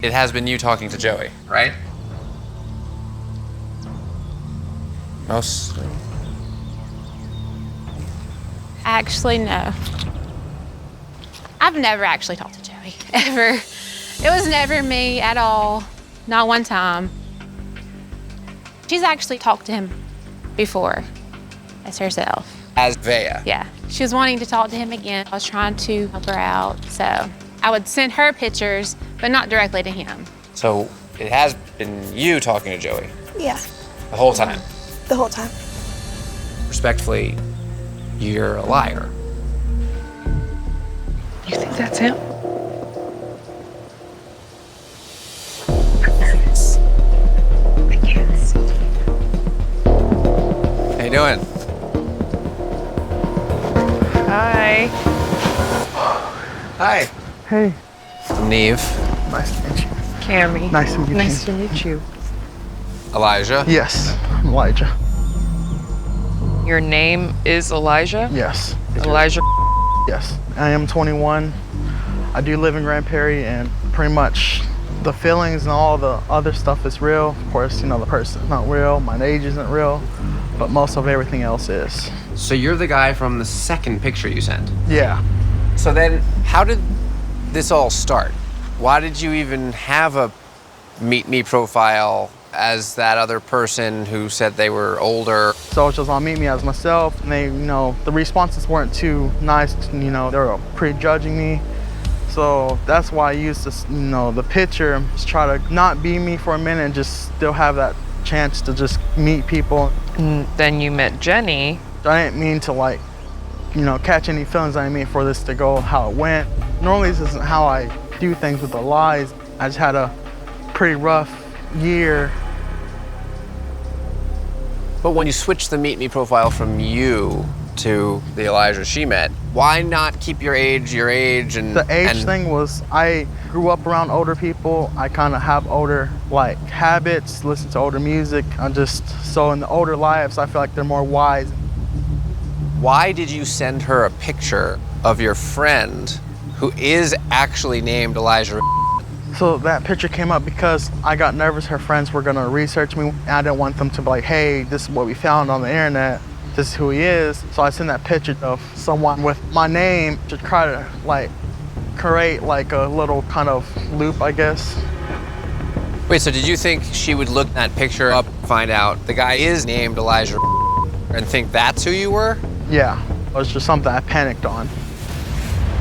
It has been you talking to Joey, right? Mostly. Actually, no. I've never actually talked to Joey, ever. It was never me at all, not one time. She's actually talked to him before, as herself. As Vea? Yeah, she was wanting to talk to him again. I was trying to help her out, so I would send her pictures, but not directly to him. So it has been you talking to Joey? Yeah, The whole time? the whole time. Respectfully, you're a liar. You think that's him? I can't see. How you doing? Hi. Hi. Hey, I'm Neve. nice to meet you. Cammy. Nice to meet you. Nice to meet you. Elijah. Yes, I'm Elijah. Your name is Elijah? Yes. Elijah. Yes. I am 21. I do live in Grand Prairie, and pretty much the feelings and all the other stuff is real. Of course, you know, the person's not real, my age isn't real, but most of everything else is. So you're the guy from the second picture you sent? Yeah. So then, how did this all start? Why did you even have a Meet Me profile as that other person who said they were older? So it's just on Meet Me as myself, and they, you know, the responses weren't too nice, you know, they were prejudging me. So that's why I used this, you know, the picture, just try to not be me for a minute and just still have that chance to just meet people. And then you met Jenny. I didn't mean to, like, you know, catch any feelings. I didn't mean for this to go how it went. Normally this isn't how I do things with the lies. I just had a pretty rough year. But when you switched the Meet Me profile from you to the Elijah she met, why not keep your age and The age thing was, I grew up around older people. I kind of have older, like, habits, listen to older music. So in the older lives, I feel like they're more wise. Why did you send her a picture of your friend who is actually named Elijah? So that picture came up because I got nervous her friends were gonna research me. I didn't want them to be like, hey, this is what we found on the internet. This is who he is. So I sent that picture of someone with my name to try to, like, create like a little kind of loop, I guess. Wait, so did you think she would look that picture up, find out the guy is named Elijah, and think that's who you were? Yeah, it was just something I panicked on.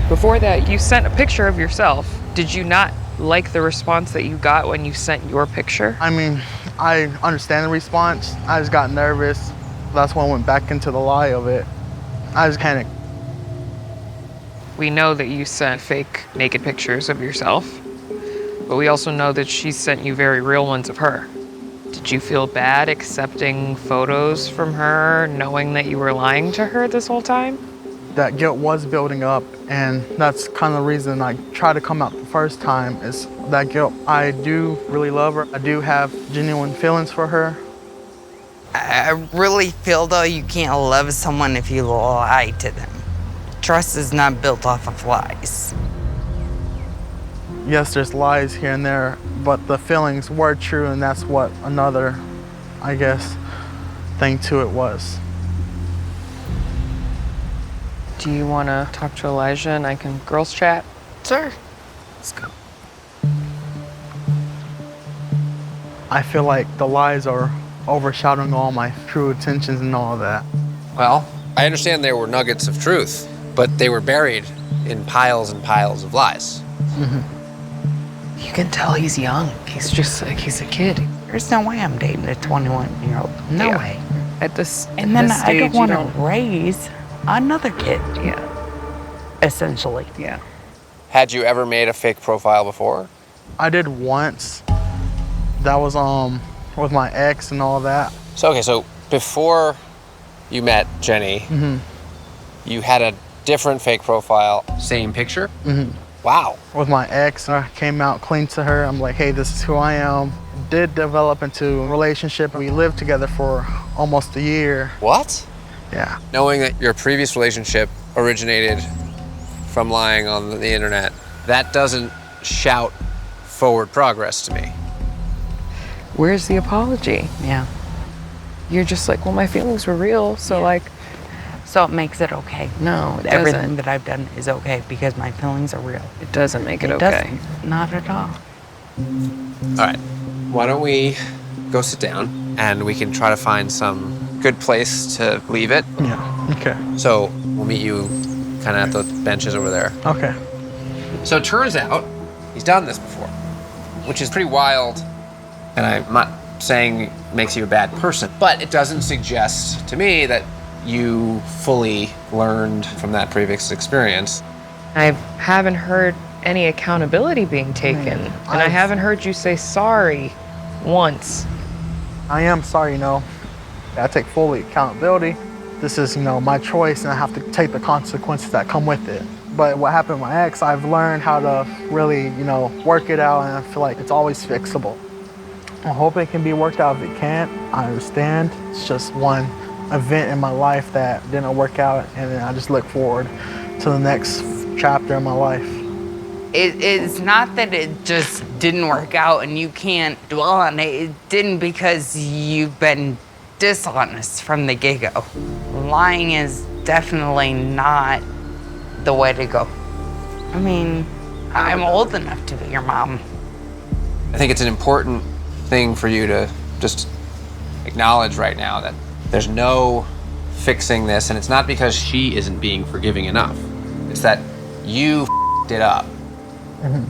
Before that, you sent a picture of yourself. Did you not like the response that you got when you sent your picture? I mean, I understand the response. I just got nervous. That's when I went back into the lie of it. I just panicked. We know that you sent fake naked pictures of yourself, but we also know that she sent you very real ones of her. Did you feel bad accepting photos from her, knowing that you were lying to her this whole time? That guilt was building up, and that's kind of the reason I tried to come out the first time, is that guilt. I do really love her. I do have genuine feelings for her. I really feel, though, you can't love someone if you lie to them. Trust is not built off of lies. Yes, there's lies here and there, but the feelings were true, and that's what another, I guess, thing to it was. Do you want to talk to Elijah and I can girls chat? Sure. Let's go. I feel like the lies are overshadowing all my true intentions and all of that. Well, I understand there were nuggets of truth, but they were buried in piles and piles of lies. Mm-hmm. You can tell he's young. He's just like, he's a kid. There's no way I'm dating a 21-year-old. No Yeah. way. At this And then this I don't stage, you want to raise another kid, Yeah, essentially. yeah. Had you ever made a fake profile before? I did once. That was with my ex and all that. So, okay, so before you met Jenny, you had a different fake profile, same picture? Wow. With my ex, I came out clean to her. I'm like, hey, this is who I am. Did develop into a relationship. We lived together for almost a year. What? Yeah. Knowing that your previous relationship originated from lying on the internet, that doesn't shout forward progress to me. Where's the apology? Yeah. You're just like, well, my feelings were real, so like, So it makes it okay. no, it Everything doesn't. that I've done is okay because my feelings are real. It doesn't make it It okay. doesn't. Not at all. All right, why don't we go sit down and we can try to find some good place to leave it. Yeah. Okay. So we'll meet you kind of at the benches over there. Okay. So it turns out he's done this before, which is pretty wild. And I'm not saying it makes you a bad person, but it doesn't suggest to me that you fully learned from that previous experience. I haven't heard any accountability being taken, and I haven't heard you say sorry once. I am sorry, I take full accountability. This is, my choice, and I have to take the consequences that come with it. But what happened with my ex, I've learned how to really, work it out, and I feel like it's always fixable. I hope it can be worked out. If it can't, I understand. It's just one event in my life that didn't work out, and then I just look forward to the next chapter in my life. It's not that it just didn't work out and you can't dwell on it. It didn't because you've been dishonest from the get-go. Lying is definitely not the way to go. I mean, I'm old enough to be your mom. I think it's an important thing for you to just acknowledge right now that there's no fixing this, and it's not because she isn't being forgiving enough. It's that you f***ed it up. Mm-hmm.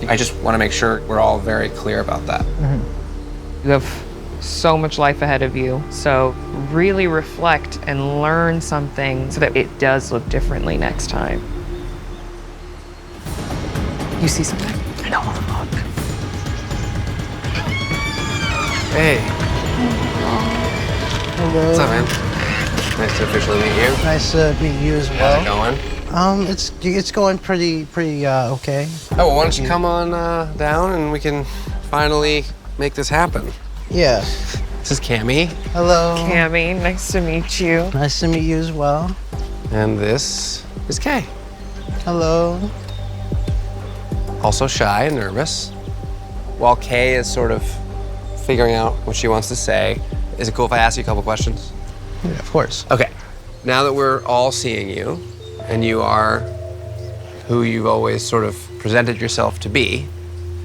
I just want to make sure we're all very clear about that. Mm-hmm. You have so much life ahead of you, so really reflect and learn something so that it does look differently next time. You see something? I don't want to look. Hey, Hello. what's up, man? Nice to officially meet you. Nice to meet you as How's it well. going? It's going pretty okay. Oh, well, why don't you come on down and we can finally make this happen. Yeah. This is Cammy, Hello. Cammy, nice to meet you. Nice to meet you as well. and this is Kay. Hello. Also shy and nervous. While Kay is sort of figuring out what she wants to say, is it cool if I ask you a couple questions? Yeah, of course. Okay, now that we're all seeing you, and you are who you've always sort of presented yourself to be,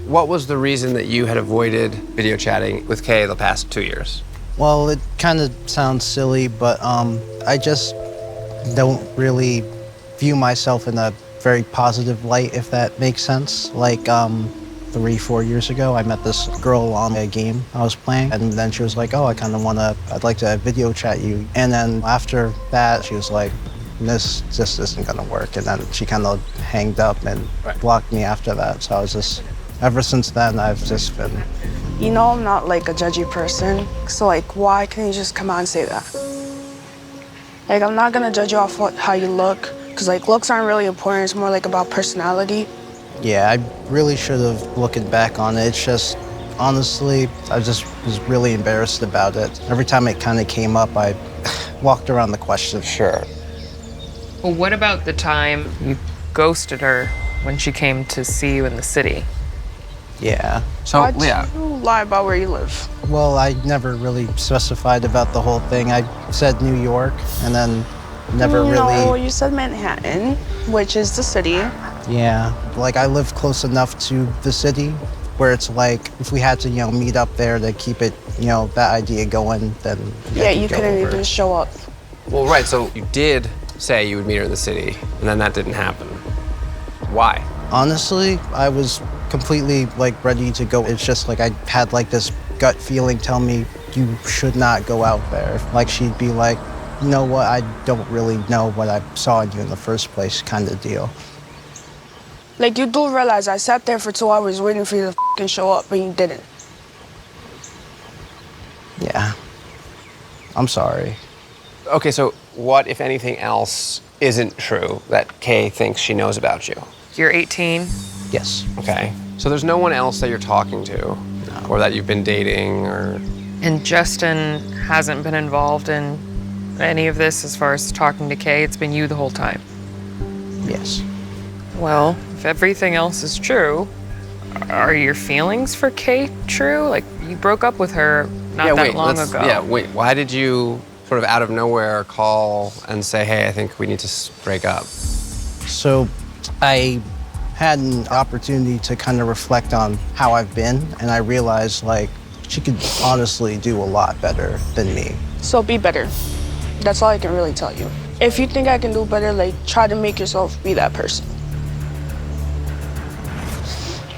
what was the reason that you had avoided video chatting with Kay the past 2 years? Well, it kind of sounds silly, but I just don't really view myself in a very positive light, if that makes sense. Like 3-4 years ago, I met this girl on a game I was playing, and then she was like, oh, I'd like to video chat you. And then after that, she was like, this just isn't gonna work. And then she kind of hanged up and blocked me after that. So I was just, ever since then, I've just been. You know I'm not like a judgy person, so like why can't you just come out and say that? Like I'm not gonna judge you off how you look, because like looks aren't really important, it's more like about personality. Yeah, I really should have, looking back on it. It's just, honestly, I just was really embarrassed about it. Every time it kind of came up, I walked around the question. Sure. Well, what about the time you ghosted her when she came to see you in the city? Yeah. So, Why'd Leah, you lie about where you live? Well, I never really specified about the whole thing. I said New York, and then never No, really. you said Manhattan, which is the city. Yeah. Like, I live close enough to the city where it's like, if we had to, meet up there to keep it, that idea going, then. Yeah, I could you go couldn't over. even show up. well, right, so you did say you would meet her in the city, and then that didn't happen. Why? Honestly, I was completely ready to go. It's just I had this gut feeling tell me you should not go out there. Like she'd be like, you know what, I don't really know what I saw in you in the first place kind of deal. Like you do realize I sat there for 2 hours waiting for you to fucking show up, and you didn't. Yeah. I'm sorry. Okay, so what, if anything else, isn't true that Kay thinks she knows about you? You're 18. Yes. Okay. So there's no one else that you're talking to, or that you've been dating, or... And Justin hasn't been involved in any of this as far as talking to Kay. It's been you the whole time. Yes. Well, if if everything else is true, are your feelings for Kate true? Like, you broke up with her not that long ago. Yeah, wait, why did you sort of out of nowhere call and say, hey, I think we need to break up? So I had an opportunity to kind of reflect on how I've been, and I realized, like, she could honestly do a lot better than me. So be better. That's all I can really tell you. If you think I can do better, like, try to make yourself be that person.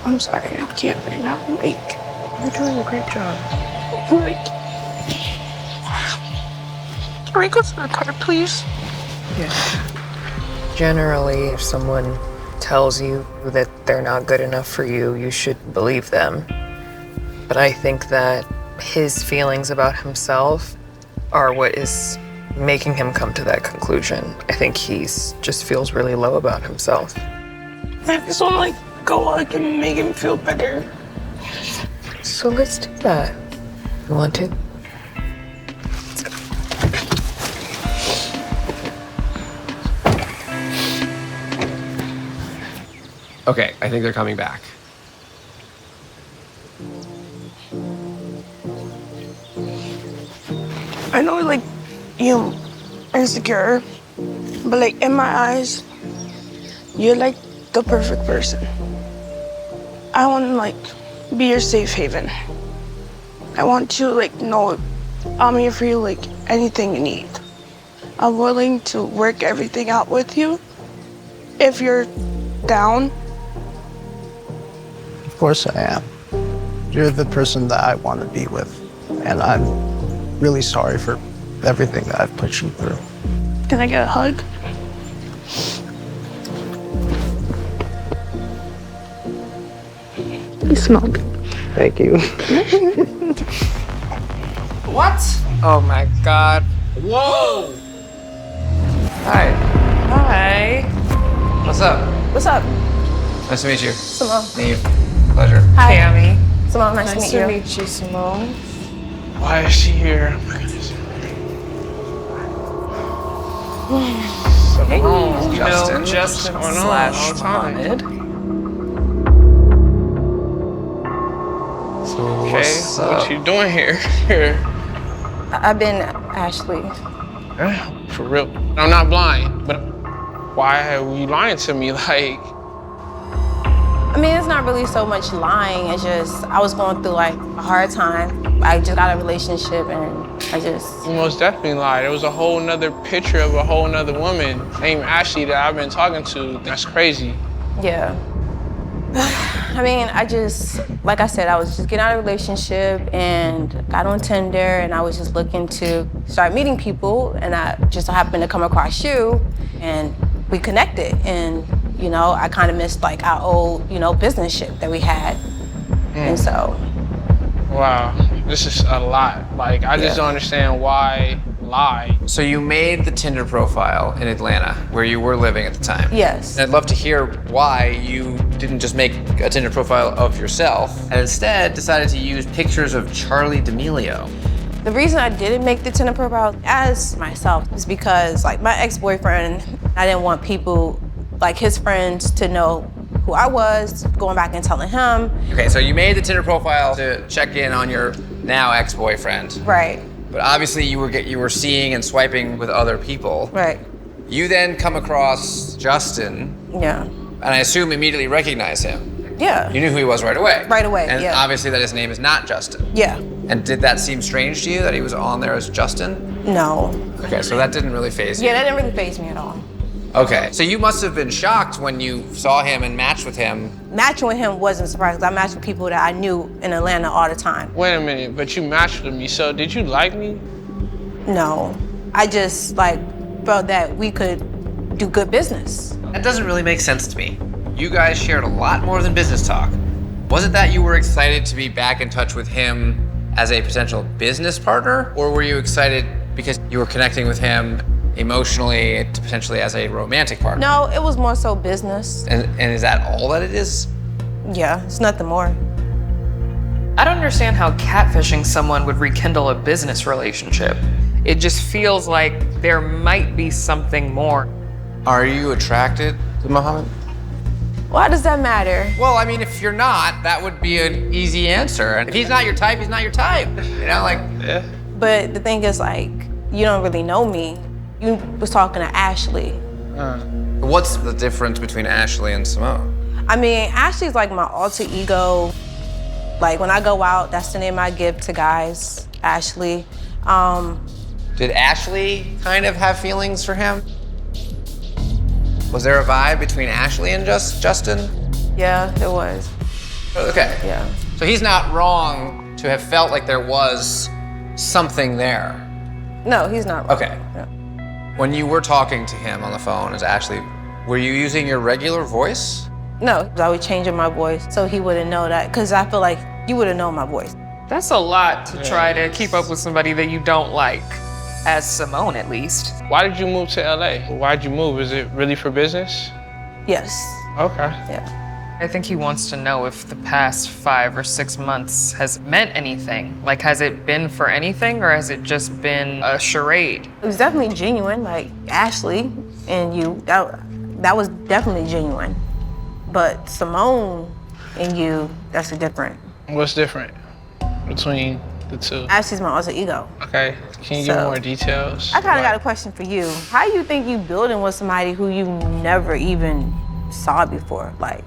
I'm sorry, I can't right now. Like, You're doing a great job. like, can we go to the car, please? Generally, if someone tells you that they're not good enough for you, you should believe them. But I think that his feelings about himself are what is making him come to that conclusion. I think he's just feels really low about himself. I just want to, like, go out and make him feel better. So let's do that. You want to? Okay, I think they're coming back. I know, like, you're insecure, but, like, in my eyes, you're, like, the perfect person. I want to, like, be your safe haven. I want you to, like, know I'm here for you, like, anything you need. I'm willing to work everything out with you. If you're down, Of course I am. You're the person that I want to be with, and I'm really sorry for everything that I've put you through. can I get a hug? You smell good. Thank you. What? Oh my God. Whoa! Hi. Hi. What's up? What's up? Nice to meet you. Simone. Neve. Pleasure. Hi. Tammy. Simone, nice to meet you. you, Simone. Why is she here? Oh my goodness. Justin. Justin What's going on? slash All the time. Mohammed. So Okay, what's up? what you doing here? I've been Ashley. For real. I'm not blind, but why are you lying to me? Like, I mean, it's not really so much lying. It's just I was going through like a hard time. I just got a relationship and I just. you most definitely lied. There was a whole nother picture of a whole nother woman named Ashley that I've been talking to. That's crazy. Yeah. I mean, like I said, I was just getting out of a relationship and got on Tinder and I was just looking to start meeting people and I just happened to come across you and we connected and, you know, I kind of missed like our old, you know, business ship that we had. And so. Wow, this is a lot. Like, I just don't understand why lie. So you made the Tinder profile in Atlanta, where you were living at the time. Yes. And I'd love to hear why you didn't just make a Tinder profile of yourself and instead decided to use pictures of Charlie D'Amelio. The reason I didn't make the Tinder profile as myself is because like my ex-boyfriend, I didn't want people like his friends to know who I was, going back and telling him. Okay, so you made the Tinder profile to check in on your now ex-boyfriend. Right, But obviously you were seeing and swiping with other people. right, You then come across Justin, yeah, and I assume immediately recognize him. yeah, You knew who he was right away. Right away, And yeah. obviously that his name is not Justin. yeah, And did that seem strange to you that he was on there as Justin? no. Okay, so that didn't really faze you. Yeah, that didn't really faze me at all. Okay, so you must have been shocked when you saw him and matched with him. Matching with him wasn't surprising because I matched with people that I knew in Atlanta all the time. Wait a minute, but you matched with me, so did you like me? No, I just like felt that we could do good business. That doesn't really make sense to me. You guys shared a lot more than business talk. Was it that you were excited to be back in touch with him as a potential business partner? Or were you excited because you were connecting with him emotionally, to potentially as a romantic partner? No, it was more so business. And is that all that it is? Yeah, it's nothing more. I don't understand how catfishing someone would rekindle a business relationship. It just feels like there might be something more. Are you attracted to Muhammad? Why does that matter? Well, I mean, if you're not, that would be an easy answer. And if he's not your type, he's not your type. You know, like. Yeah. But the thing is, like, you don't really know me. You was talking to Ashley. What's the difference between Ashley and Simone? I mean, Ashley's like my alter ego. Like, when I go out, that's the name I give to guys, Ashley. Did Ashley kind of have feelings for him? Was there a vibe between Ashley and Justin? Yeah, there was. Okay. Yeah. So he's not wrong to have felt like there was something there. No, he's not wrong. Okay. Yeah. When you were talking to him on the phone as Ashley, were you using your regular voice? No, I would change my voice so he wouldn't know that, because I feel like you would have known my voice. That's a lot to try to keep up with somebody that you don't like, as Simone at least. Why did you move to LA? Why'd you move? Is it really for business? Yes. Okay. Yeah. I think he wants to know if the past 5 or 6 months has meant anything. Like, has it been for anything, or has it just been a charade? It was definitely genuine, like Ashley and you, that was definitely genuine. But Simone and you, that's a different. What's different between the two? Ashley's my alter ego. Okay, can you give more details? I kind of got a question for you. How you think you building with somebody who you never even saw before? Like,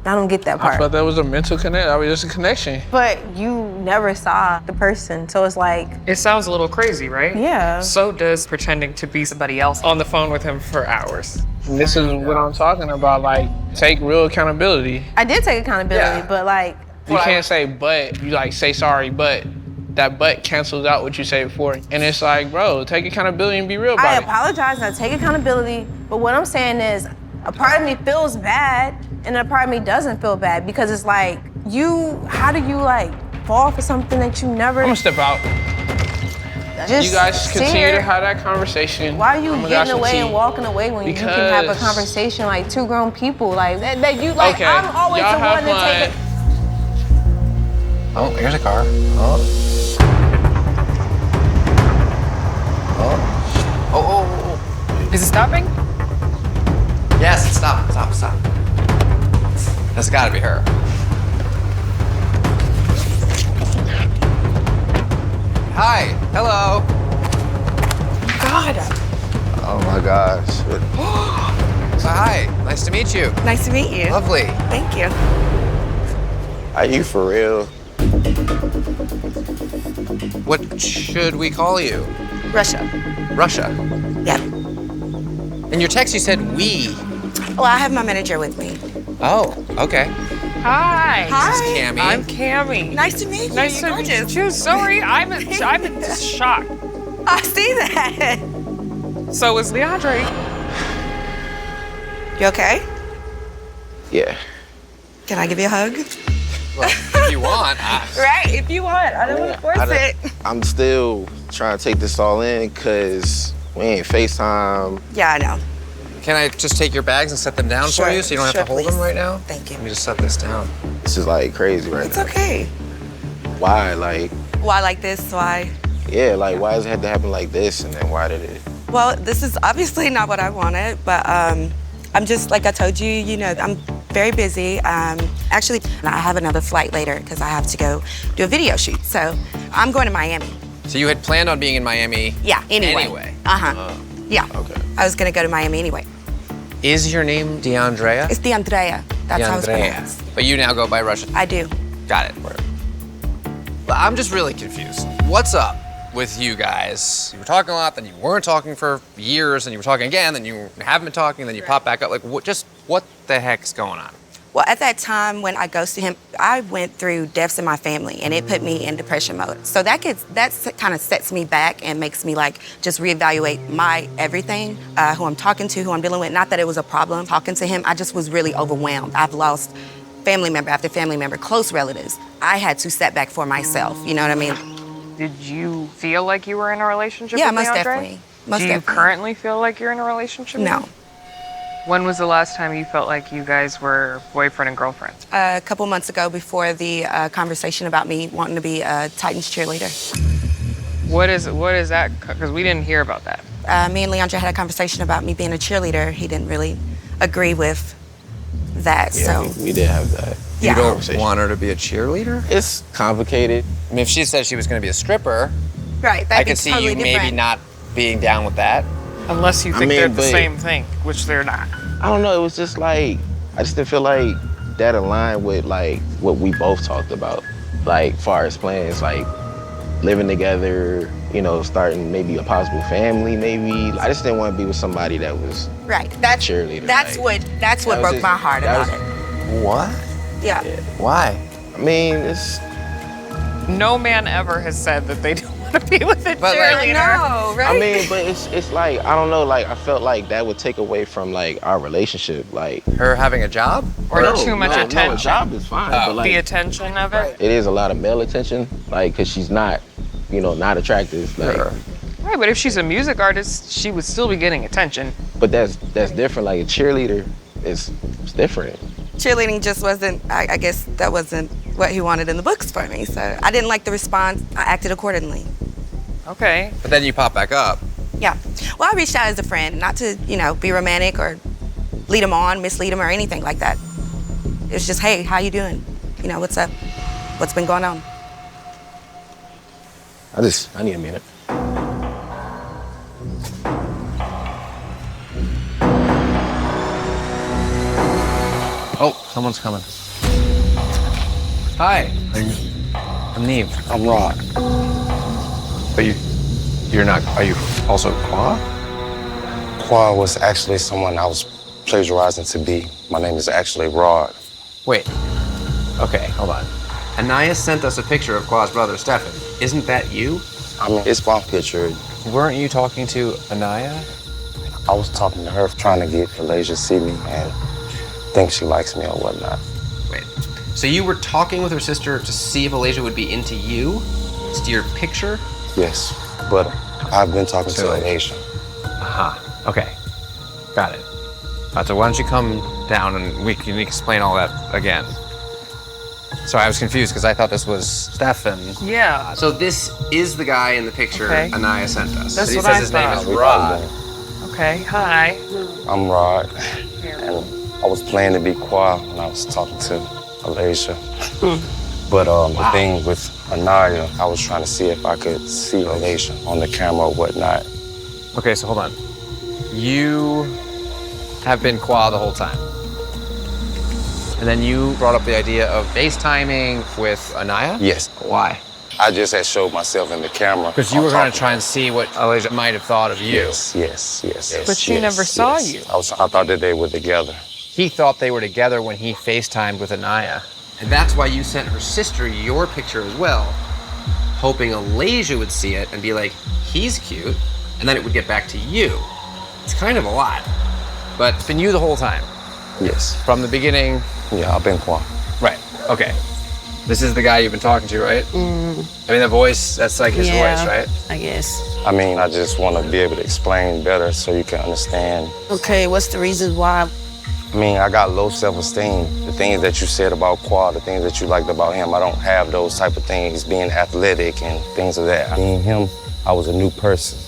I don't get that part. I thought that was a mental connect. That was just a connection. But you never saw the person, so it's like. It sounds a little crazy, right? Yeah. So does pretending to be somebody else on the phone with him for hours. And this is what I'm talking about. Like, take real accountability. I did take accountability, but like. You can't say but. You like say sorry, but. That but cancels out what you say before. And it's like, bro, take accountability and be real about I it. apologize and I take accountability, but what I'm saying is a part of me feels bad and a part of me doesn't feel bad, because it's like, how do you like fall for something that you never. I'm gonna step out. Just you guys continue here. to have that conversation. Why are you I'ma getting got away some and tea. walking away when you can have a conversation like two grown people? Like, that you like, Okay. I'm always Y'all the one have to take it. Oh, here's a car. Oh. Oh. Is it stopping? Yes, stop. That's gotta be her. Hi, hello. God. Oh my gosh. Hi, nice to meet you. Nice to meet you. Lovely. Thank you. Are you for real? What should we call you? Russia. Russia. Yeah. In your text you said we. Well, I have my manager with me. Oh, okay. Hi. This is Cammie. I'm Cammie. Nice to meet you. Nice You're to gorgeous. meet you. Sorry, I'm in shock. I see that. So is Leandre. You okay? Yeah. Can I give you a hug? Well, if you want. Right, if you want. I don't want to force it. I'm still trying to take this all in because we ain't FaceTime. Yeah, I know. Can I just take your bags and set them down for you so you don't have to hold them right now? Thank you. Let me just set this down. This is like crazy right It's now. okay. Why? Like, Why like this? Why? yeah, like why does it have to happen like this and then why did it? Well, this is obviously not what I wanted, but I'm just, like I told you, you know, I'm very busy. Actually, I have another flight later because I have to go do a video shoot. So I'm going to Miami. So you had planned on being in Miami? Yeah, anyway. Uh-huh. Yeah. Okay. I was going to go to Miami anyway. Is your name DeAndrea? It's DeAndrea. That's how it's pronounced. But you now go by Russian. I do. Got it. Well, I'm just really confused. What's up with you guys? You were talking a lot, then you weren't talking for years, and you were talking again, then you haven't been talking, then you pop back up. Like, what the heck's going on? Well, at that time when I ghosted him, I went through deaths in my family, and it put me in depression mode. So that kind of sets me back and makes me like just reevaluate my everything, who I'm talking to, who I'm dealing with. Not that it was a problem talking to him, I just was really overwhelmed. I've lost family member after family member, close relatives. I had to step back for myself, you know what I mean? Did you feel like you were in a relationship Yeah, with most Leandre? definitely. Most Do you definitely. currently feel like you're in a relationship? No. with him? When was the last time you felt like you guys were boyfriend and girlfriend? A couple months ago before the conversation about me wanting to be a Titans cheerleader. What is that? Because we didn't hear about that. Me and Leandra had a conversation about me being a cheerleader. He didn't really agree with that. Yeah, So we did have that. Yeah. You don't Conversation. want her to be a cheerleader? It's complicated. I mean, if she said she was going to be a stripper, right, I that'd be could see totally you maybe different. not being down with that. Unless you I think mean, they're the but- same thing, which they're not. I don't know. It was just like I just didn't feel like that aligned with like what we both talked about, like far as plans, like living together, you know, starting maybe a possible family, maybe. I just didn't want to be with somebody that was Right. That's cheerleader. That's like, what that was broke just- my heart that about was- it. What? Yeah. Why? I mean, it's No man ever has said that they don't want to be with a But, like, cheerleader. No, right? I mean, but it's like I don't know. Like I felt like that would take away from like our relationship. Like Her having a job? Or no, too much no, attention. No, a job is fine, but like The attention of it. it is a lot of male attention. Like because she's not, you know, not attractive. Like, Right, but if she's a music artist, she would still be getting attention. but that's different. Like a cheerleader is different. Cheerleading just wasn't, I guess that wasn't what he wanted in the books for me. So I didn't like the response. I acted accordingly. Okay. But then you pop back up. Yeah. Well, I reached out as a friend, not to, you know, be romantic or lead him on, mislead him or anything like that. It was just, hey, how you doing? You know, what's up? What's been going on? I need a minute. Oh, someone's coming. Hi. I'm Neve. I'm Rod. But you're not, are you also Qua? Qua was actually someone I was plagiarizing to be. My name is actually Rod. Wait. Okay, hold on. Anaya sent us a picture of Qua's brother, Stefan. Isn't that you? I mean, it's my picture. Weren't you talking to Anaya? I was talking to her, trying to get Malaysia to see me and think she likes me or whatnot. Wait. So you were talking with her sister to see if Alasia would be into you? It's your picture? Yes, but I've been talking So- to Asia. Aha. Okay. Got it. So why don't you come down and we can explain all that again. So I was confused because I thought this was Stefan. Yeah. So this is the guy in the picture Okay. Anaya sent us. That's he what says I his name thought. is Rod. Okay. Hi. I'm Rod, and I was planning to be Qua when I was talking to Alasia. But the thing with Anaya, I was trying to see if I could see Alasia on the camera or whatnot. Okay, so hold on. You have been Qua the whole time. And then you brought up the idea of FaceTiming with Anaya? Yes. Why? I just had showed myself in the camera. Because you were going to try and see what Alasia might have thought of you. Yes. But she never saw you. I thought that they were together. He thought they were together when he FaceTimed with Anaya. And that's why you sent her sister your picture as well, hoping Alasia would see it and be like, he's cute, and then it would get back to you. It's kind of a lot. But it's been you the whole time. Yes. From the beginning. Yeah, I've been Qua. Right. Okay. This is the guy you've been talking to, right? I mean, the voice, that's like his voice, right? I guess. I mean, I just want to be able to explain better so you can understand. Okay, what's the reason why? I mean, I got low self-esteem. The things that you said about Qua, the things that you liked about him, I don't have those type of things, being athletic and things of that. Being him, I was a new person.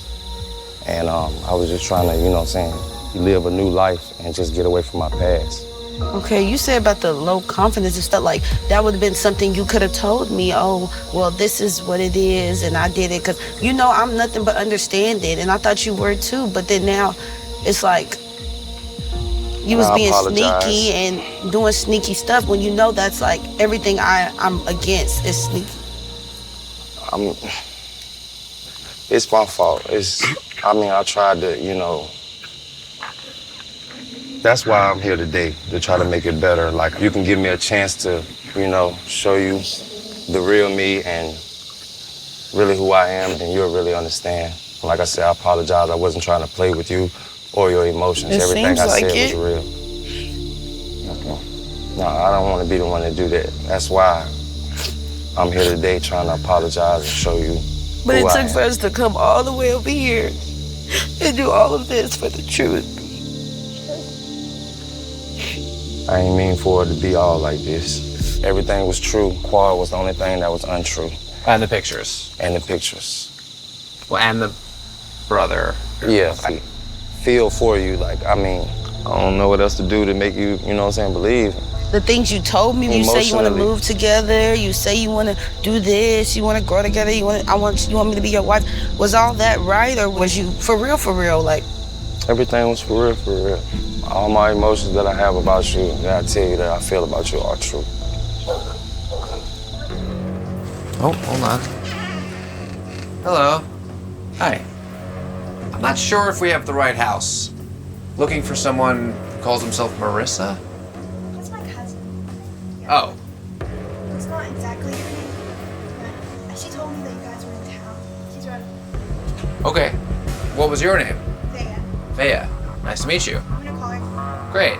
And I was just trying to, you know what I'm saying, live a new life and just get away from my past. Okay, you said about the low confidence and stuff, like that would have been something you could have told me, oh, well, this is what it is, and I did it, because you know I'm nothing but understanding, and I thought you were too, but then now it's like you was I being apologize. sneaky and doing sneaky stuff when you know that's like everything I'm against is sneaky. It's my fault. I mean, I tried to, you know, that's why I'm here today, to try to make it better. Like, you can give me a chance to, you know, show you the real me and really who I am, and you'll really understand. Like I said, I apologize. I wasn't trying to play with you or your emotions. It Everything seems I like said it. was real. No, I don't want to be the one to do that. That's why I'm here today trying to apologize and show you But who it I took am. for us to come all the way over here and do all of this for the truth. I ain't mean for it to be all like this. Everything was true. Qua was the only thing that was untrue. And the pictures. And the pictures. Well, and the brother. Yeah, I feel for you. Like, I mean, I don't know what else to do to make you, you know what I'm saying, believe. The things you told me, you say you want to Emotionally. move together, you say you want to do this, you want to grow together, you want me to be your wife. Was all that right, or was you for real, like? Everything was for real, for real. All my emotions that I have about you, that I tell you that I feel about you are true. Oh, hold on. Hello. Hi. I'm not sure if we have the right house. Looking for someone who calls himself Marissa? That's my cousin. Oh, It's not exactly her name, but she told me that you guys were in town. She's right. okay. What was your name? Thea. Vea. Nice to meet you. I'm gonna call her. Great.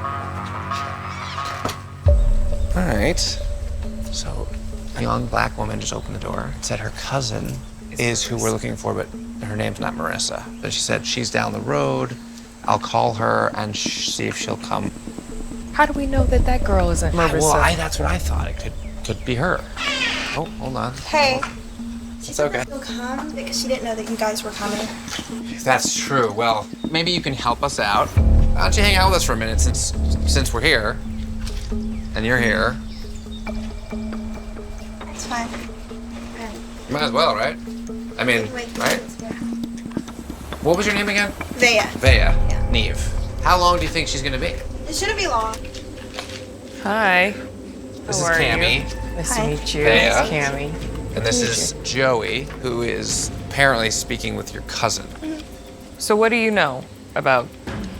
All right. So, a young black woman just opened the door. Said her cousin is who we're looking for, but her name's not Marissa. But she said she's down the road. I'll call her and see if she'll come. How do we know that that girl isn't Marissa? Well, that's what I thought. It could be her. Oh, hold on. Hey. She It's said okay. that she'll come because she didn't know that you guys were coming. That's true. Well, maybe you can help us out. Why don't you hang out with us for a minute since we're here and you're here? It's fine. Might as well, right? I mean, Wait, right? What was your name again? Thea. Vea. Neve. How long do you think she's gonna be? It shouldn't be long. Hi. This How is are you? Cammie. Nice Hi. to meet you. Thea. It's Cammie. And this is Joey, who is apparently speaking with your cousin. So what do you know about?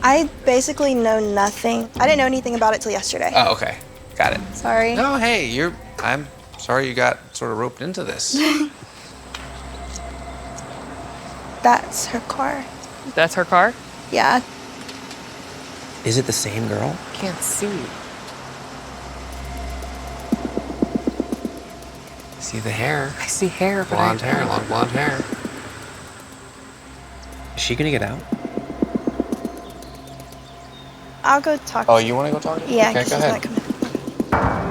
I basically know nothing. I didn't know anything about it till yesterday. Oh, okay. Got it. Sorry. No, hey, I'm sorry you got sort of roped into this. That's her car. That's her car? Yeah. Is it the same girl? Can't see. See the hair. I see hair, but Blonde hair, long blonde hair. Is she gonna get out? I'll go talk Oh, to you wanna go talk to her? Yeah, Okay, 'cause go she's ahead. not coming.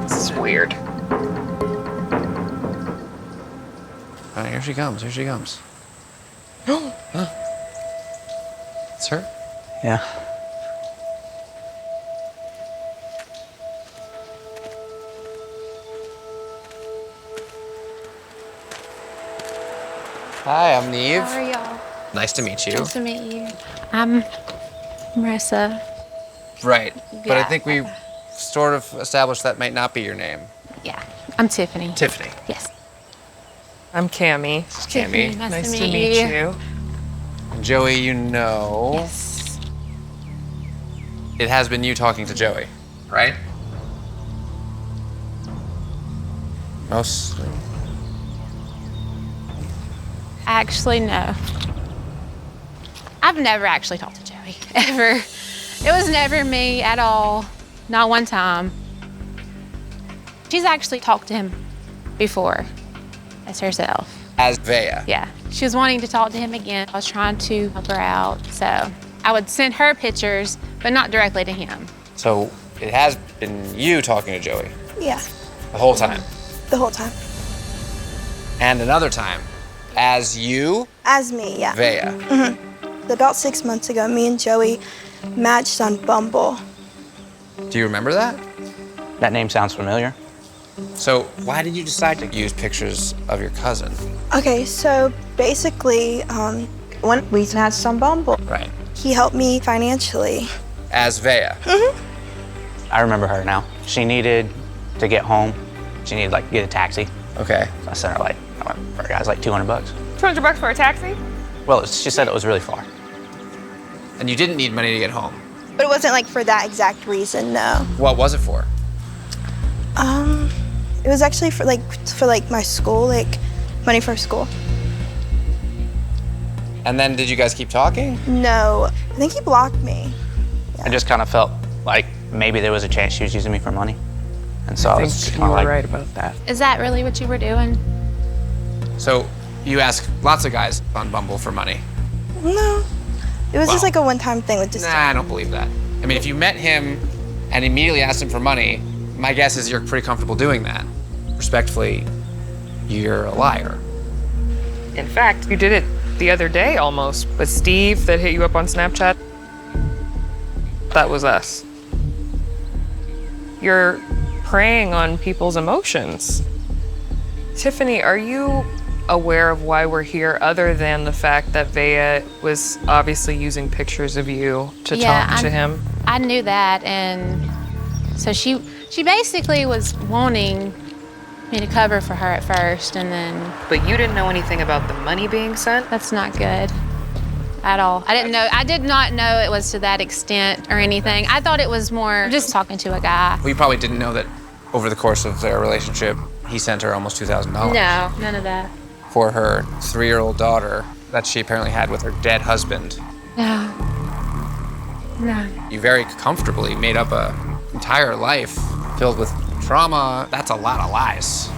This is weird. All right, here she comes. Here she comes. Huh? It's her? Yeah. Hi, I'm Neve. How are y'all? Nice to meet you. Nice to meet you. I'm Marissa. Right. But I Yeah. think we sort of established that might not be your name. Yeah, I'm Tiffany. Tiffany. Yes. I'm Cammie. This is Cammie. Nice, to meet you. Joey, you know. Yes. It has been you talking to Joey, right? Mostly. Actually, no. I've never actually talked to Joey, ever. It was never me at all, not one time. She's actually talked to him before, as herself. As Vea. Yeah, she was wanting to talk to him again. I was trying to help her out, so I would send her pictures, but not directly to him. So it has been you talking to Joey Yeah, the whole time. the whole time. And another time, as you, As me, yeah. Vea. About 6 months ago, me and Joey matched on Bumble. Do you remember that? That name sounds familiar. So why did you decide to use pictures of your cousin? Okay, so basically, when we matched on Bumble, Right. he helped me financially. As Vea. I remember her now. She needed to get home. She needed like get a taxi. Okay. So I sent her like, I went for guys like $200. $200 for a taxi? Well, she said it was really far. And you didn't need money to get home. But it wasn't like for that exact reason, no. What was it for? It was actually for my school, like money for school. And then did you guys keep talking? No, I think he blocked me. I just kind of felt like maybe there was a chance she was using me for money. And so I, was think just you kind were of like, right about that. Is that really what you were doing? So you ask lots of guys on Bumble for money. No, it was just Wow. like a one-time thing with just. Nah, I don't believe that. I mean, if you met him and immediately asked him for money, my guess is you're pretty comfortable doing that. Respectfully, you're a liar. In fact, you did it the other day almost, but Steve that hit you up on Snapchat, that was us. You're preying on people's emotions. Tiffany, are you aware of why we're here other than the fact that Vea was obviously using pictures of you to talk to him? I knew that, and so she basically was wanting me to cover for her at first, and then... But you didn't know anything about the money being sent? That's not good at all. I did not know it was to that extent or anything. I thought it was more just talking to a guy. Well, you probably didn't know that over the course of their relationship, he sent her almost $2,000. No, none of that. For her 3-year-old daughter that she apparently had with her dead husband. No. No. You very comfortably made up a entire life filled with trauma. That's a lot of lies.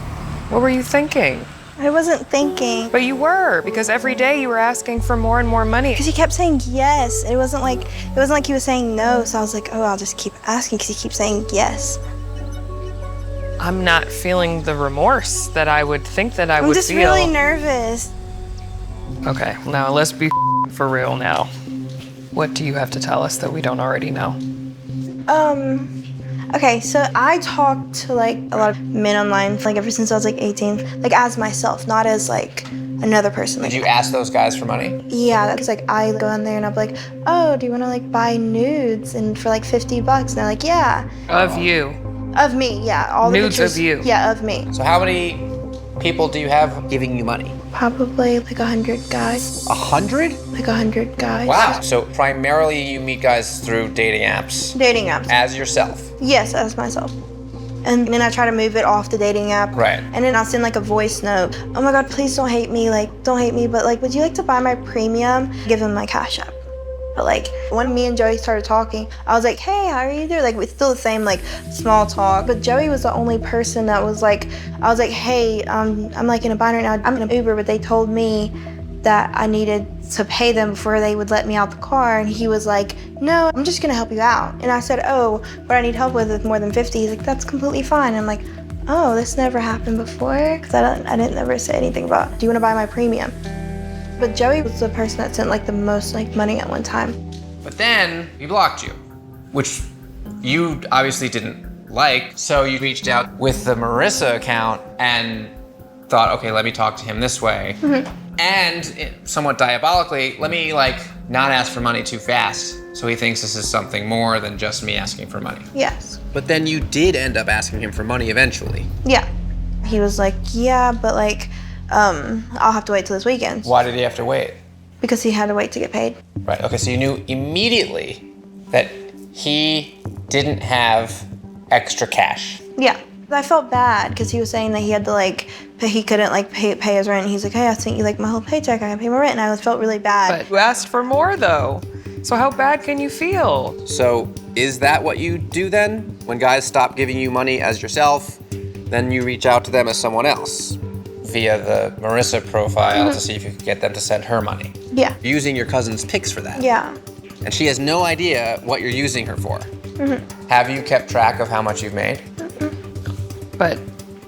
What were you thinking? I wasn't thinking. But you were, because every day you were asking for more and more money. Because he kept saying yes. It wasn't like he was saying no. So I was like, oh, I'll just keep asking because he keeps saying yes. I'm not feeling the remorse that I would think that I would feel. I'm just really nervous. Okay, now let's be for real now. What do you have to tell us that we don't already know? Okay, so I talked to like a lot of men online, like ever since I was like 18, like as myself, not as like another person. Did you ask those guys for money? Yeah, because like I go in there and I'm like, oh, do you want to like buy nudes and for like $50? And they're like, yeah. Of you? Of me, yeah. All the Nudes pictures, of you? Yeah, of me. So how many people do you have giving you money? Probably like 100 guys. 100? Like 100 guys. Wow. So primarily you meet guys through dating apps? Dating apps. As yourself? Yes, as myself. And then I try to move it off the dating app. Right. And then I'll send like a voice note. Oh my God, please don't hate me. Like, don't hate me. But like, would you like to buy my premium? Give him my Cash App. But like, when me and Joey started talking, I was like, hey, how are you doing? Like, it's still the same like small talk. But Joey was the only person that was like, I was like, hey, I'm like in a bind right now. I'm in an Uber, but they told me that I needed to pay them before they would let me out the car. And he was like, no, I'm just gonna help you out. And I said, oh, but I need help with more than 50. He's like, that's completely fine. I'm like, oh, this never happened before? Because I didn't ever say anything about, do you wanna buy my premium? But Joey was the person that sent like the most like money at one time. But then he blocked you, which you obviously didn't like. So you reached out with the Marissa account and thought, okay, let me talk to him this way. And somewhat diabolically, let me like not ask for money too fast. So he thinks this is something more than just me asking for money. Yes. But then you did end up asking him for money eventually. Yeah. He was like, yeah, but like, I'll have to wait till this weekend. Why did he have to wait? Because he had to wait to get paid. Right, okay, so you knew immediately that he didn't have extra cash. Yeah. I felt bad because he was saying that he had to like, he couldn't like pay his rent. He's like, hey, I sent you like my whole paycheck. I gotta pay my rent. And I felt really bad. But you asked for more though. So how bad can you feel? So is that what you do then? When guys stop giving you money as yourself, then you reach out to them as someone else via the Marissa profile to see if you could get them to send her money. Yeah. Using your cousin's pics for that. Yeah. And she has no idea what you're using her for. Have you kept track of how much you've made? But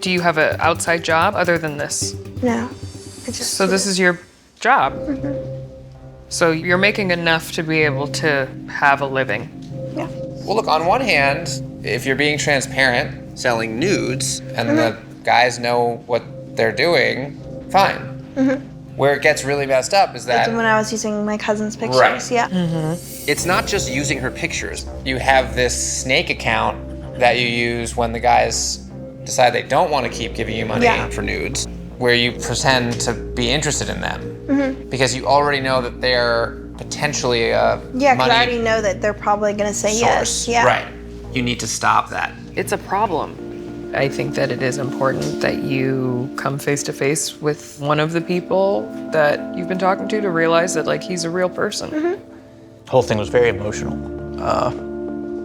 do you have an outside job other than this? No. So this is your job? So you're making enough to be able to have a living? Yeah. Well, look, on one hand, if you're being transparent, selling nudes, and the guys know what they're doing, fine. Where it gets really messed up is that... Like when I was using my cousin's pictures, Right. yeah. It's not just using her pictures. You have this snake account that you use when the guys decide they don't want to keep giving you money for nudes, where you pretend to be interested in them because you already know that they're potentially a Yeah, because money I already know that they're probably gonna say source. yes. Yeah. Right. You need to stop that. It's a problem. I think that it is important that you come face to face with one of the people that you've been talking to realize that like he's a real person. The whole thing was very emotional.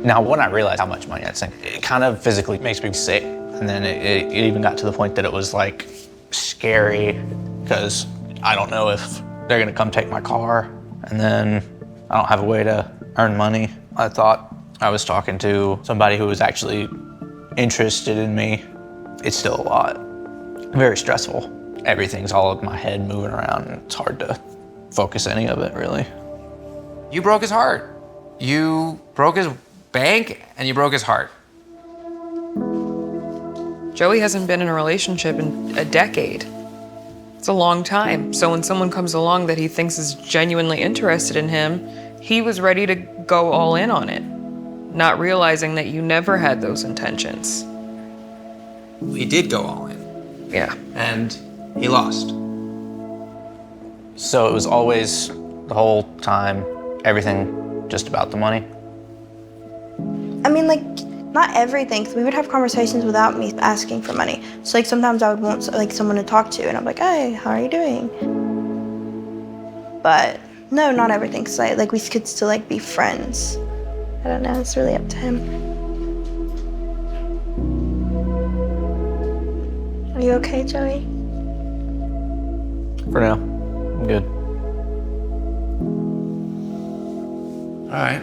Now, when I realized how much money I'd sent, it kind of physically makes me sick. And then it even got to the point that it was like scary because I don't know if they're gonna come take my car and then I don't have a way to earn money. I thought I was talking to somebody who was actually interested in me. It's still a lot. very stressful. Everything's all in my head moving around, and it's hard to focus any of it, really. You broke his heart. You broke his bank and you broke his heart. Joey hasn't been in a relationship in a decade. It's a long time. So when someone comes along that he thinks is genuinely interested in him, he was ready to go all in on it, not realizing that you never had those intentions. He did go all in. Yeah. And he lost. So it was always, the whole time, everything just about the money? I mean, like, not everything, 'cause we would have conversations without me asking for money. So, like, sometimes I would want, like, someone to talk to, and I'm like, hey, how are you doing? But, no, not everything, because, like, we could still, like, be friends. I don't know, it's really up to him. Are you okay, Joey? For now, I'm good. All right.